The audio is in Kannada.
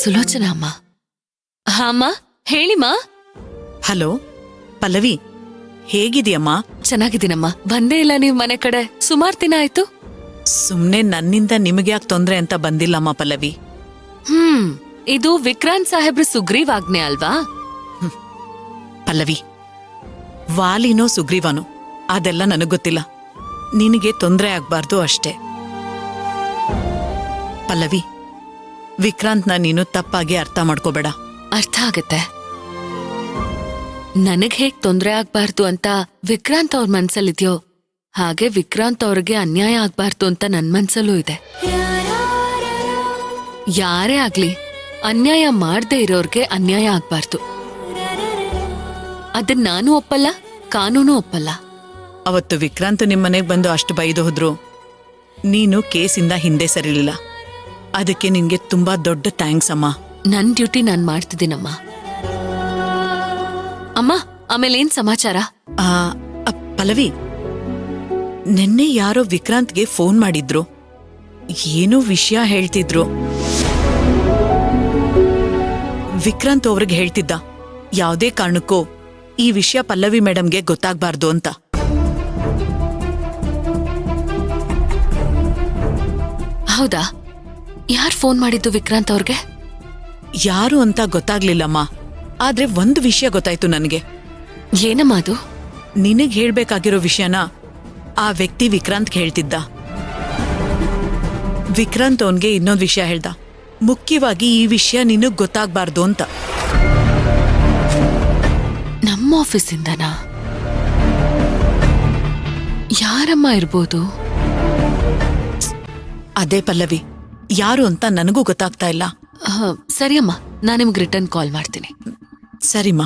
ಸುಲೋಚನಾ ಅಮ್ಮ. ಅಮ್ಮ ಹೇಳಿಮ್ಮ. ಹಲೋ ಪಲ್ಲವಿ, ಹೇಗಿದೆಯಮ್ಮ? ಚೆನ್ನಾಗಿದ್ದೀನಮ್ಮ. ಬಂದೇ ಇಲ್ಲ ನೀವ್ ಮನೆ ಕಡೆ, ಸುಮಾರು ದಿನ ಆಯ್ತು. ಸುಮ್ನೆ ನನ್ನಿಂದ ನಿಮಗೆ ಯಾಕೆ ತೊಂದ್ರೆ ಅಂತ ಬಂದಿಲ್ಲಮ್ಮ ಪಲ್ಲವಿ. ಇದು ವಿಕ್ರಾಂತ್ ಸಾಹೇಬ್ರ ಸುಗ್ರೀವಾಜ್ಞೆ ಅಲ್ವಾ? ಪಲ್ಲವಿ, ವಾಲಿನೋ ಸುಗ್ರೀವನೋ ಅದೆಲ್ಲ ನನಗ್ ಗೊತ್ತಿಲ್ಲ. ನಿನಗೆ ತೊಂದ್ರೆ ಆಗ್ಬಾರ್ದು ಅಷ್ಟೇ. ಪಲ್ಲವಿ, ವಿಕ್ರಾಂತ್ನ ನೀನು ತಪ್ಪಾಗಿ ಅರ್ಥ ಮಾಡ್ಕೋಬೇಡ. ಅರ್ಥ ಆಗತ್ತೆ. ನನಗ್ ಹೇಗ್ ತೊಂದ್ರೆ ಆಗ್ಬಾರ್ದು ಅಂತ ವಿಕ್ರಾಂತ್ ಅವ್ರ ಮನ್ಸಲ್ಲಿದ್ಯೋ ಹಾಗೆ ವಿಕ್ರಾಂತ್ ಅವ್ರಿಗೆ ಅನ್ಯಾಯ ಆಗ್ಬಾರ್ದು ಅಂತ ನನ್ ಮನ್ಸಲ್ಲೂ ಇದೆ. ಯಾರೇ ಆಗ್ಲಿ ಅನ್ಯಾಯ ಮಾಡ್ದೇ ಇರೋರ್ಗೆ ಅನ್ಯಾಯ ಆಗ್ಬಾರ್ದು. ಅದನ್ನ ನಾನು ಒಪ್ಪಲ್ಲ, ಕಾನೂನು ಒಪ್ಪಲ್ಲ. ಅವತ್ತು ವಿಕ್ರಾಂತ್ ನಿಮ್ಮನೆಗ್ ಬಂದು ಅಷ್ಟು ಬೈದು ಹೋದ್ರು ನೀನು ಕೇಸಿಂದ ಹಿಂದೆ ಸರಿಲಿಲ್ಲ. ಅದಕ್ಕೆ ನಿನ್ಗೆ ತುಂಬಾ ದೊಡ್ಡ ಥ್ಯಾಂಕ್ಸ್ ಅಮ್ಮ. ನನ್ ಡ್ಯೂಟಿ ನಾನ್ ಮಾಡ್ತಿದ್ದೀನಮ್ಮ. ಅಮ್ಮ, ಆಮೇಲೆ ಏನ್ ಸಮಾಚಾರ? ಪಲ್ಲವಿ, ನಿನ್ನೆ ಯಾರೋ ವಿಕ್ರಾಂತ್ಗೆ ಫೋನ್ ಮಾಡಿದ್ರು, ಏನೋ ವಿಷಯ ಹೇಳ್ತಿದ್ರು. ವಿಕ್ರಾಂತ್ ಅವ್ರಿಗೆ ಹೇಳ್ತಿದ್ದ, ಯಾವುದೇ ಕಾರಣಕ್ಕೂ ಈ ವಿಷಯ ಪಲ್ಲವಿ ಮೇಡಮ್ಗೆ ಗೊತ್ತಾಗ್ಬಾರ್ದು ಅಂತ. ಹೌದಾ? ಯಾರ್ ಫೋನ್ ಮಾಡಿದ್ದು ವಿಕ್ರಾಂತ್ ಅವ್ರಿಗೆ? ಯಾರು ಅಂತ ಗೊತ್ತಾಗ್ಲಿಲ್ಲಮ್ಮ. ಆದ್ರೆ ಒಂದು ವಿಷಯ ಗೊತ್ತಾಯ್ತು ನನಗೆ. ಏನಮ್ಮ ಅದು? ನಿನಗ್ ಹೇಳ್ಬೇಕಾಗಿರೋ ವಿಷಯನ ಆ ವ್ಯಕ್ತಿ ವಿಕ್ರಾಂತ್ಗೆ ಹೇಳ್ತಿದ್ದ. ವಿಕ್ರಾಂತ್ ಅವನ್ಗೆ ಇನ್ನೊಂದು ವಿಷಯ ಹೇಳ್ದ, ಮುಖ್ಯವಾಗಿ ಈ ವಿಷಯ ನಿನಗ್ ಗೊತ್ತಾಗ್ಬಾರ್ದು ಅಂತ. ನಮ್ಮ ಆಫೀಸಿಂದನಾ? ಯಾರಮ್ಮ ಇರ್ಬೋದು? ಅದೇ ಪಲ್ಲವಿ, ಯಾರು ಅಂತ ನನಗೂ ಗೊತ್ತಾಗ್ತಾ ಇಲ್ಲ. ಸರಿಯಮ್ಮ, ನಾನು ನಿಮ್ಗೆ ರಿಟರ್ನ್ ಕಾಲ್ ಮಾಡ್ತೀನಿ. ಸರಿಮಾ.